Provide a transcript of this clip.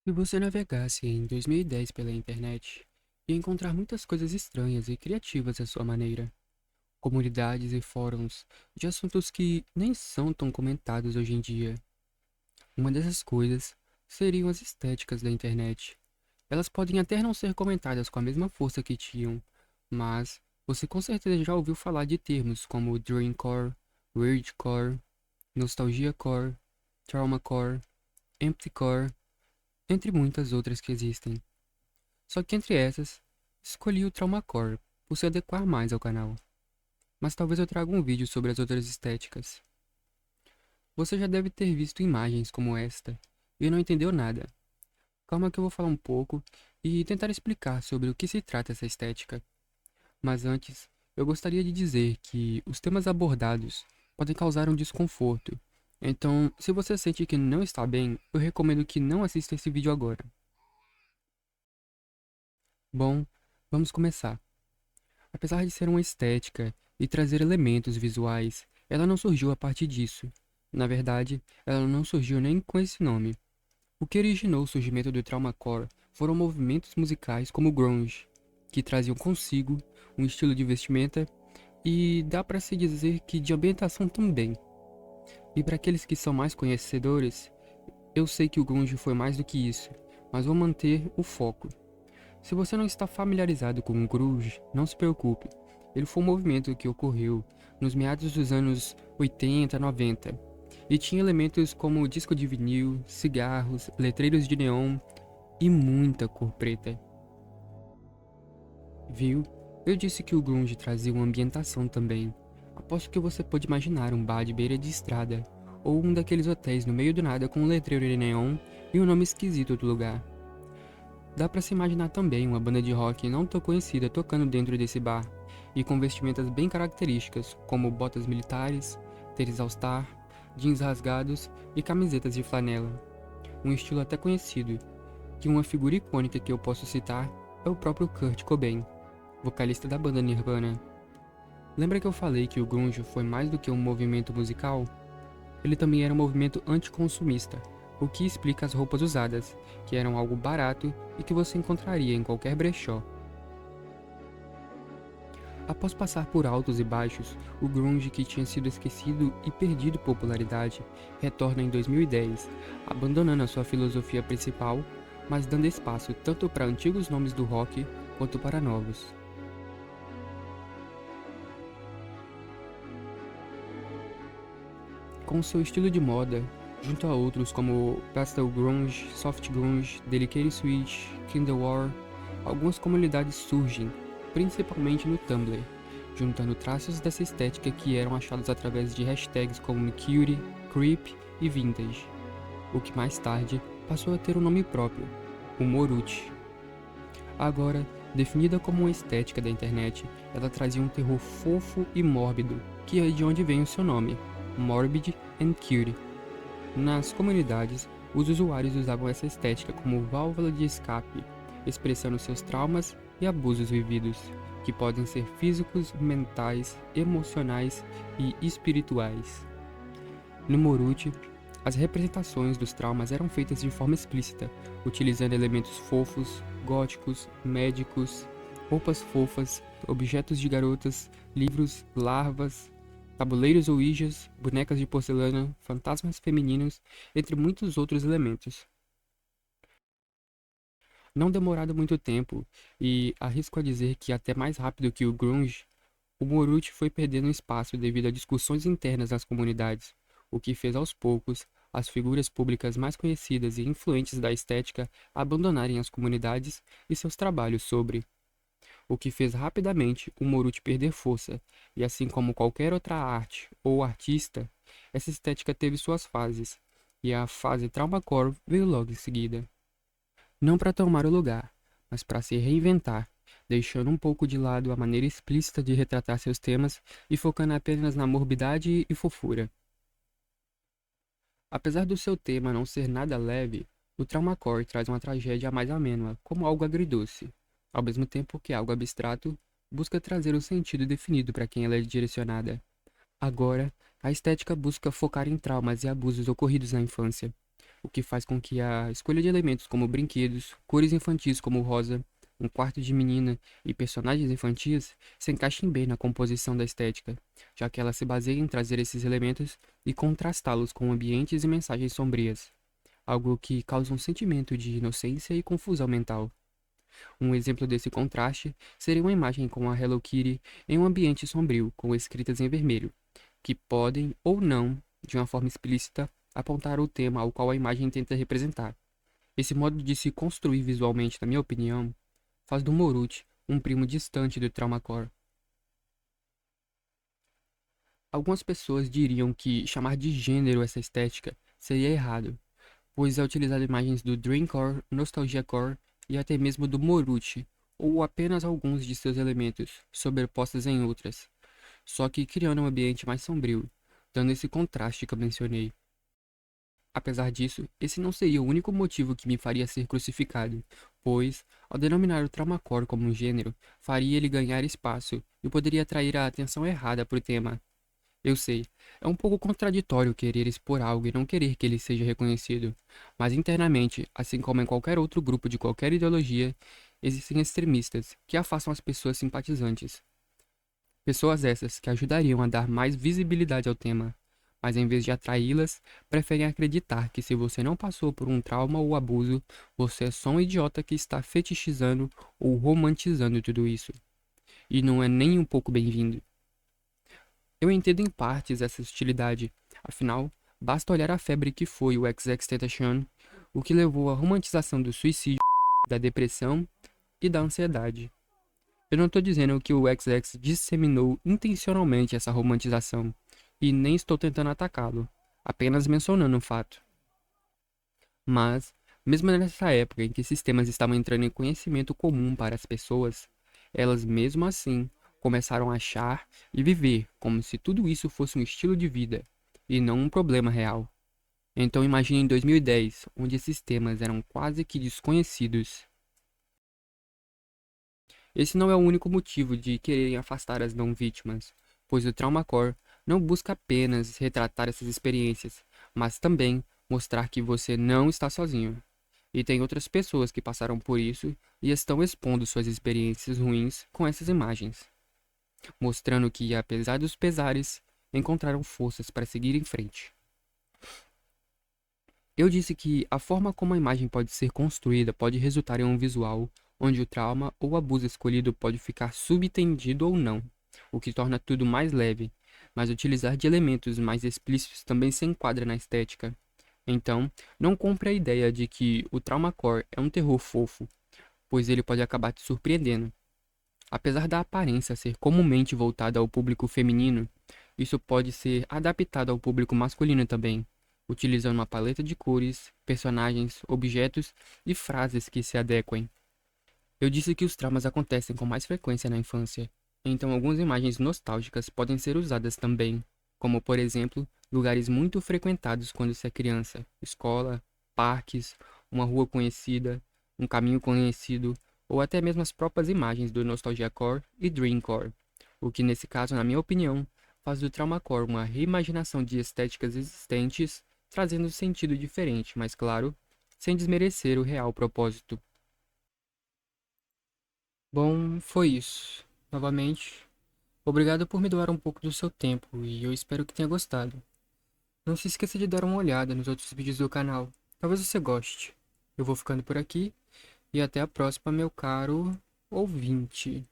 Se você navegasse em 2010 pela internet, ia encontrar muitas coisas estranhas e criativas à sua maneira. Comunidades e fóruns de assuntos que nem são tão comentados hoje em dia. Uma dessas coisas seriam as estéticas da internet. Elas podem até não ser comentadas com a mesma força que tinham, mas você com certeza já ouviu falar de termos como Dreamcore, Weirdcore, Nostalgiacore, Traumacore, Emptycore, entre muitas outras que existem. Só que entre essas, escolhi o Traumacore por se adequar mais ao canal. Mas talvez eu traga um vídeo sobre as outras estéticas. Você já deve ter visto imagens como esta e não entendeu nada. Calma que eu vou falar um pouco e tentar explicar sobre o que se trata essa estética. Mas antes, eu gostaria de dizer que os temas abordados podem causar um desconforto. Então, se você sente que não está bem, eu recomendo que não assista esse vídeo agora. Bom, vamos começar. Apesar de ser uma estética e trazer elementos visuais, ela não surgiu a partir disso. Na verdade, ela não surgiu nem com esse nome. O que originou o surgimento do Traumacore foram movimentos musicais como o grunge, que traziam consigo um estilo de vestimenta e dá para se dizer que de ambientação também. E para aqueles que são mais conhecedores, eu sei que o grunge foi mais do que isso, mas vou manter o foco. Se você não está familiarizado com o grunge, não se preocupe. Ele foi um movimento que ocorreu nos meados dos anos 80, 90 e tinha elementos como disco de vinil, cigarros, letreiros de neon e muita cor preta. Viu? Eu disse que o grunge trazia uma ambientação também. Aposto que você pode imaginar um bar de beira de estrada ou um daqueles hotéis no meio do nada com um letreiro de neon e um nome esquisito do lugar. Dá pra se imaginar também uma banda de rock não tão conhecida tocando dentro desse bar, e com vestimentas bem características, como botas militares, tênis all-star, jeans rasgados e camisetas de flanela. Um estilo até conhecido, que uma figura icônica que eu posso citar é o próprio Kurt Cobain, vocalista da banda Nirvana. Lembra que eu falei que o grunge foi mais do que um movimento musical? Ele também era um movimento anticonsumista, o que explica as roupas usadas, que eram algo barato e que você encontraria em qualquer brechó. Após passar por altos e baixos, o grunge, que tinha sido esquecido e perdido popularidade, retorna em 2010, abandonando a sua filosofia principal, mas dando espaço tanto para antigos nomes do rock quanto para novos. Com seu estilo de moda, junto a outros como Pastel Grunge, Soft Grunge, Delicate Switch, Kindle War, algumas comunidades surgem, principalmente no Tumblr, juntando traços dessa estética que eram achados através de hashtags como Cutie, Creep e Vintage, o que mais tarde passou a ter um nome próprio, o Moruti. Agora, definida como uma estética da internet, ela trazia um terror fofo e mórbido, que é de onde vem o seu nome, Morbid and Cutie. Nas comunidades, os usuários usavam essa estética como válvula de escape, expressando seus traumas e abusos vividos, que podem ser físicos, mentais, emocionais e espirituais. No Moruti, as representações dos traumas eram feitas de forma explícita, utilizando elementos fofos, góticos, médicos, roupas fofas, objetos de garotas, livros, larvas, tabuleiros ouijas, bonecas de porcelana, fantasmas femininos, entre muitos outros elementos. Não demorado muito tempo, e arrisco a dizer que até mais rápido que o grunge, o Moruti foi perdendo espaço devido a discussões internas nas comunidades, o que fez aos poucos as figuras públicas mais conhecidas e influentes da estética abandonarem as comunidades e seus trabalhos sobre, o que fez rapidamente o Moruti perder força, e assim como qualquer outra arte ou artista, essa estética teve suas fases, e a fase Traumacore veio logo em seguida. Não para tomar o lugar, mas para se reinventar, deixando um pouco de lado a maneira explícita de retratar seus temas e focando apenas na morbidade e fofura. Apesar do seu tema não ser nada leve, o Traumacore traz uma tragédia mais amena, como algo agridoce, ao mesmo tempo que algo abstrato busca trazer um sentido definido para quem ela é direcionada. Agora, a estética busca focar em traumas e abusos ocorridos na infância, o que faz com que a escolha de elementos como brinquedos, cores infantis como rosa, um quarto de menina e personagens infantis se encaixem bem na composição da estética, já que ela se baseia em trazer esses elementos e contrastá-los com ambientes e mensagens sombrias, algo que causa um sentimento de inocência e confusão mental. Um exemplo desse contraste seria uma imagem com a Hello Kitty em um ambiente sombrio, com escritas em vermelho, que podem ou não, de uma forma explícita, apontar o tema ao qual a imagem tenta representar. Esse modo de se construir visualmente, na minha opinião, faz do Moruti um primo distante do Traumacore. Algumas pessoas diriam que chamar de gênero essa estética seria errado, pois é utilizar imagens do Dreamcore, Nostalgiacore e até mesmo do Moruti, ou apenas alguns de seus elementos, sobrepostos em outras, só que criando um ambiente mais sombrio, dando esse contraste que eu mencionei. Apesar disso, esse não seria o único motivo que me faria ser crucificado, pois, ao denominar o Traumacore como um gênero, faria ele ganhar espaço e poderia atrair a atenção errada para o tema. Eu sei, é um pouco contraditório querer expor algo e não querer que ele seja reconhecido, mas internamente, assim como em qualquer outro grupo de qualquer ideologia, existem extremistas que afastam as pessoas simpatizantes. Pessoas essas que ajudariam a dar mais visibilidade ao tema, mas em vez de atraí-las, preferem acreditar que se você não passou por um trauma ou abuso, você é só um idiota que está fetichizando ou romantizando tudo isso. E não é nem um pouco bem-vindo. Eu entendo em partes essa hostilidade, afinal, basta olhar a febre que foi o XXXTentacion, o que levou à romantização do suicídio, da depressão e da ansiedade. Eu não estou dizendo que o XX disseminou intencionalmente essa romantização, e nem estou tentando atacá-lo, apenas mencionando o fato. Mas, mesmo nessa época em que esses temas estavam entrando em conhecimento comum para as pessoas, elas mesmo assim começaram a achar e viver como se tudo isso fosse um estilo de vida, e não um problema real. Então imagine em 2010, onde esses temas eram quase que desconhecidos. Esse não é o único motivo de quererem afastar as não vítimas, pois o Traumacore não busca apenas retratar essas experiências, mas também mostrar que você não está sozinho. E tem outras pessoas que passaram por isso e estão expondo suas experiências ruins com essas imagens, mostrando que, apesar dos pesares, encontraram forças para seguir em frente. Eu disse que a forma como a imagem pode ser construída pode resultar em um visual onde o trauma ou abuso escolhido pode ficar subtendido ou não, o que torna tudo mais leve, mas utilizar de elementos mais explícitos também se enquadra na estética. Então, não compre a ideia de que o Traumacore é um terror fofo, pois ele pode acabar te surpreendendo. Apesar da aparência ser comumente voltada ao público feminino, isso pode ser adaptado ao público masculino também, utilizando uma paleta de cores, personagens, objetos e frases que se adequem. Eu disse que os traumas acontecem com mais frequência na infância, então algumas imagens nostálgicas podem ser usadas também, como por exemplo, lugares muito frequentados quando se é criança, escola, parques, uma rua conhecida, um caminho conhecido, ou até mesmo as próprias imagens do Nostalgiacore e Dreamcore, o que nesse caso, na minha opinião, faz do Traumacore uma reimaginação de estéticas existentes, trazendo um sentido diferente, mas claro, sem desmerecer o real propósito. Bom, foi isso. Novamente, obrigado por me doar um pouco do seu tempo e eu espero que tenha gostado. Não se esqueça de dar uma olhada nos outros vídeos do canal. Talvez você goste. Eu vou ficando por aqui e até a próxima, meu caro ouvinte.